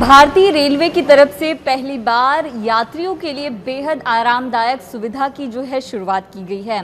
भारतीय रेलवे की तरफ से पहली बार यात्रियों के लिए बेहद आरामदायक सुविधा की जो है शुरुआत की गई है।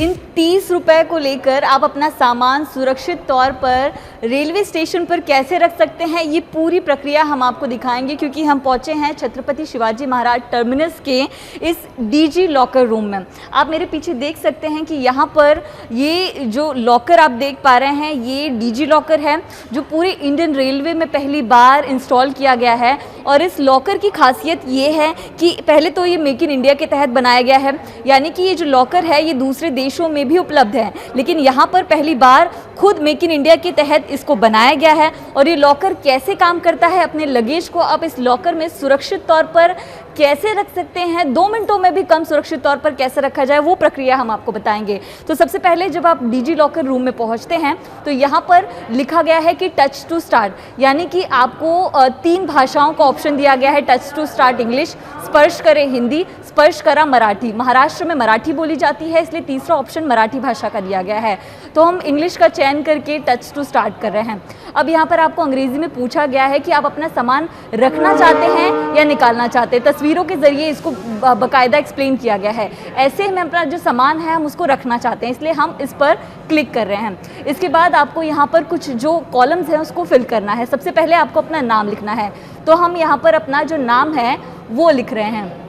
इन 30 रुपए को लेकर आप अपना सामान सुरक्षित तौर पर रेलवे स्टेशन पर कैसे रख सकते हैं, ये पूरी प्रक्रिया हम आपको दिखाएंगे, क्योंकि हम पहुंचे हैं छत्रपति शिवाजी महाराज टर्मिनस के इस डीजी लॉकर रूम में। आप मेरे पीछे देख सकते हैं कि यहाँ पर ये जो लॉकर आप देख पा रहे हैं, ये डीजी लॉकर है जो पूरे इंडियन रेलवे में पहली बार इंस्टॉल किया गया है। और इस लॉकर की खासियत ये है कि पहले तो ये मेक इन इंडिया के तहत बनाया गया है, यानी कि ये जो लॉकर है ये दूसरे देशों में भी उपलब्ध है, लेकिन यहाँ पर पहली बार खुद मेक इन इंडिया के तहत इसको बनाया गया है। और ये लॉकर कैसे काम करता है, अपने लगेज को आप इस लॉकर में सुरक्षित तौर पर कैसे रख सकते हैं, 2 मिनटों में भी कम सुरक्षित तौर पर कैसे रखा जाए, वो प्रक्रिया हम आपको बताएंगे। तो सबसे पहले जब आप डीजी लॉकर रूम में पहुंचते हैं तो यहाँ पर लिखा गया है कि टच टू स्टार्ट, यानी कि आपको 3 भाषाओं का ऑप्शन दिया गया है। टच टू स्टार्ट इंग्लिश, स्पर्श करें हिंदी, स्पर्श करा मराठी। महाराष्ट्र में मराठी बोली जाती है, इसलिए तीसरा ऑप्शन मराठी भाषा का दिया गया है। तो हम इंग्लिश का चयन करके टच टू स्टार्ट कर रहे हैं। अब यहाँ पर आपको अंग्रेजी में पूछा गया है कि आप अपना सामान रखना चाहते हैं या निकालना चाहते हैं। तस्वीरों के जरिए इसको बाकायदा एक्सप्लेन किया गया है। ऐसे में अपना जो सामान है हम उसको रखना चाहते हैं, इसलिए हम इस पर क्लिक कर रहे हैं। इसके बाद आपको यहाँ पर कुछ जो कॉलम्स हैं उसको फिल करना है। सबसे पहले आपको अपना नाम लिखना है, तो हम यहाँ पर अपना जो नाम है वो लिख रहे हैं।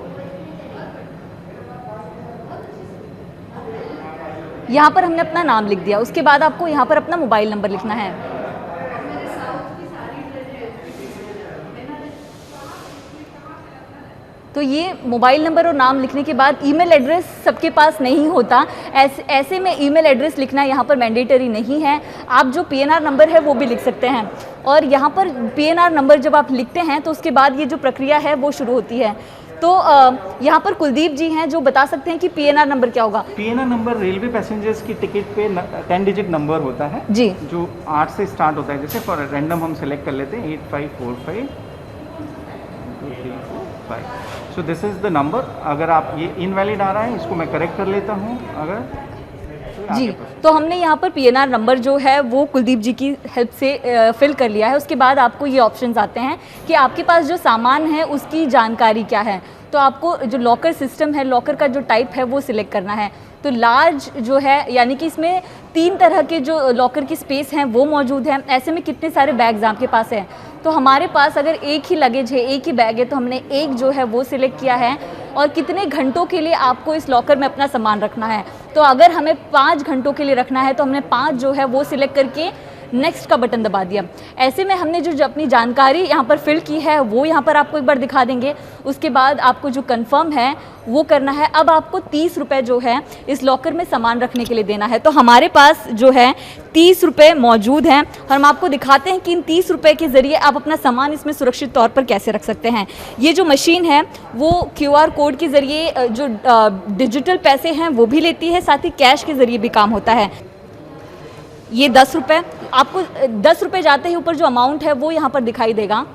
यहाँ पर हमने अपना नाम लिख दिया। उसके बाद आपको यहाँ पर अपना मोबाइल नंबर लिखना है। तो ये मोबाइल नंबर और नाम लिखने के बाद ईमेल एड्रेस सबके पास नहीं होता, ऐसे में ईमेल एड्रेस लिखना यहाँ पर मैंडेटरी नहीं है। आप जो पीएनआर नंबर है वो भी लिख सकते हैं। और यहाँ पर पीएनआर नंबर जब आप लिखते हैं तो उसके बाद ये जो प्रक्रिया है वो शुरू होती है। तो यहाँ पर कुलदीप जी हैं जो बता सकते हैं कि पीएनआर नंबर क्या होगा। पीएनआर नंबर रेलवे पैसेंजर्स की टिकट पे 10 डिजिट नंबर होता है जी, जो 8 से स्टार्ट होता है। जैसे फॉर रैंडम हम सेलेक्ट कर लेते हैं 8545 2345। So this is the number. अगर आप ये इनवैलिड आ रहा है, इसको मैं करेक्ट कर लेता हूँ। अगर जी, तो हमने यहाँ पर पीएनआर नंबर जो है वो कुलदीप जी की हेल्प से फिल कर लिया है। उसके बाद आपको ये ऑप्शंस आते हैं कि आपके पास जो सामान है उसकी जानकारी क्या है। तो आपको जो लॉकर सिस्टम है, लॉकर का जो टाइप है वो सिलेक्ट करना है। तो लार्ज जो है, यानी कि इसमें 3 तरह के जो लॉकर की स्पेस हैं वो मौजूद हैं। ऐसे में कितने सारे बैग्स आपके पास हैं, तो हमारे पास अगर एक ही लगेज है, एक ही बैग है, तो हमने एक जो है वो सिलेक्ट किया है। और कितने घंटों के लिए आपको इस लॉकर में अपना सामान रखना है, तो अगर हमें 5 घंटों के लिए रखना है तो हमने 5 जो है वो सिलेक्ट करके नेक्स्ट का बटन दबा दिया। ऐसे में हमने जो अपनी जानकारी यहाँ पर फिल की है वो यहाँ पर आपको एक बार दिखा देंगे। उसके बाद आपको जो कंफर्म है वो करना है। अब आपको 30 रुपये जो है इस लॉकर में सामान रखने के लिए देना है। तो हमारे पास जो है 30 रुपये मौजूद हैं और हम आपको दिखाते हैं कि इन 30 रुपये के ज़रिए आप अपना सामान इसमें सुरक्षित तौर पर कैसे रख सकते हैं। ये जो मशीन है वो QR कोड के ज़रिए जो डिजिटल पैसे हैं वो भी लेती है, साथ ही कैश के ज़रिए भी काम होता है। ये 10 रुपये, आपको 10 रुपये जाते ही ऊपर जो अमाउंट है वो यहाँ पर दिखाई देगा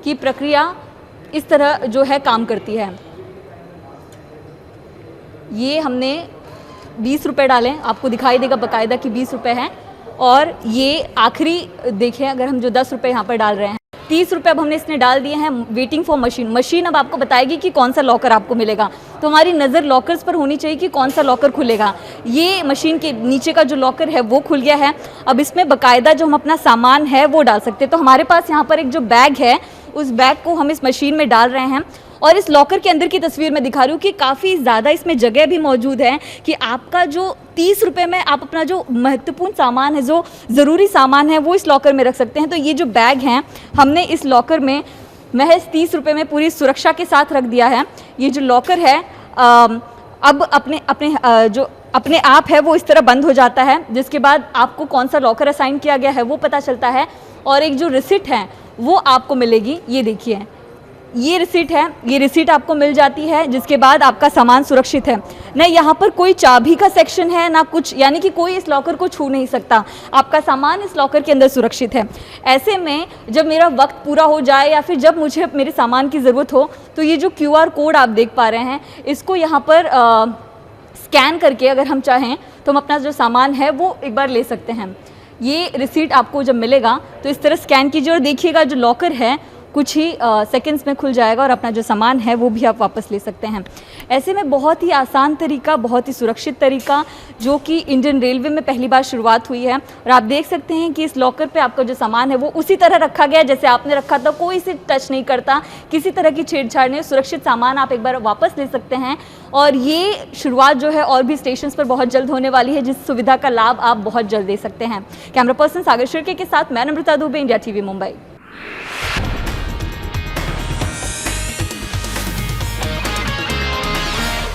कि प्रक्रिया इस तरह जो है काम करती है। ये हमने 20 रुपये डालें, आपको दिखाई देगा बाकायदा कि 20 रुपये हैं। और ये आखिरी देखें, अगर हम जो 10 रुपये यहाँ पर डाल रहे हैं, 30 रुपये अब हमने इसने डाल दिए हैं। वेटिंग फॉर मशीन अब आपको बताएगी कि कौन सा लॉकर आपको मिलेगा। तो हमारी नज़र लॉकर्स पर होनी चाहिए कि कौन सा लॉकर खुलेगा। ये मशीन के नीचे का जो लॉकर है वो खुल गया है। अब इसमें बाकायदा जो हम अपना सामान है वो डाल सकते हैं। तो हमारे पास यहाँ पर एक जो बैग है उस बैग को हम इस मशीन में डाल रहे हैं। और इस लॉकर के अंदर की तस्वीर मैं दिखा रही हूँ कि काफ़ी ज़्यादा इसमें जगह भी मौजूद है कि आपका जो 30 रुपये में आप अपना जो महत्वपूर्ण सामान है, जो ज़रूरी सामान है, वो इस लॉकर में रख सकते हैं। तो ये जो बैग हैं हमने इस लॉकर में महज 30 रुपये में पूरी सुरक्षा के साथ रख दिया है। ये जो लॉकर है अब अपने आप है वो इस तरह बंद हो जाता है, जिसके बाद आपको कौन सा लॉकर असाइन किया गया है वो पता चलता है। और एक जो रिसिट है वो आपको मिलेगी, ये देखिए, ये रिसीट है, ये रिसीट आपको मिल जाती है, जिसके बाद आपका सामान सुरक्षित है। ना यहाँ पर कोई चाबी का सेक्शन है ना कुछ, यानी कि कोई इस लॉकर को छू नहीं सकता, आपका सामान इस लॉकर के अंदर सुरक्षित है। ऐसे में जब मेरा वक्त पूरा हो जाए या फिर जब मुझे मेरे सामान की ज़रूरत हो, तो ये जो QR कोड आप देख पा रहे हैं, इसको यहाँ पर स्कैन करके अगर हम चाहें तो हम अपना जो सामान है वो एक बार ले सकते हैं। ये रिसीट आपको जब मिलेगा तो इस तरह स्कैन कीजिए और देखिएगा जो लॉकर है कुछ ही सेकंड्स में खुल जाएगा और अपना जो सामान है वो भी आप वापस ले सकते हैं। ऐसे में बहुत ही आसान तरीका, बहुत ही सुरक्षित तरीका जो कि इंडियन रेलवे में पहली बार शुरुआत हुई है। और आप देख सकते हैं कि इस लॉकर पे आपका जो सामान है वो उसी तरह रखा गया है जैसे आपने रखा था, कोई इसे टच नहीं करता, किसी तरह की छेड़छाड़ नहीं, सुरक्षित सामान आप एक बार वापस ले सकते हैं। और ये शुरुआत जो है और भी स्टेशन पर बहुत जल्द होने वाली है, जिस सुविधा का लाभ आप बहुत जल्द दे सकते हैं। कैमरा पर्सन सागर शिर्के के साथ मैं नम्रता दुबे, इंडिया TV मुंबई।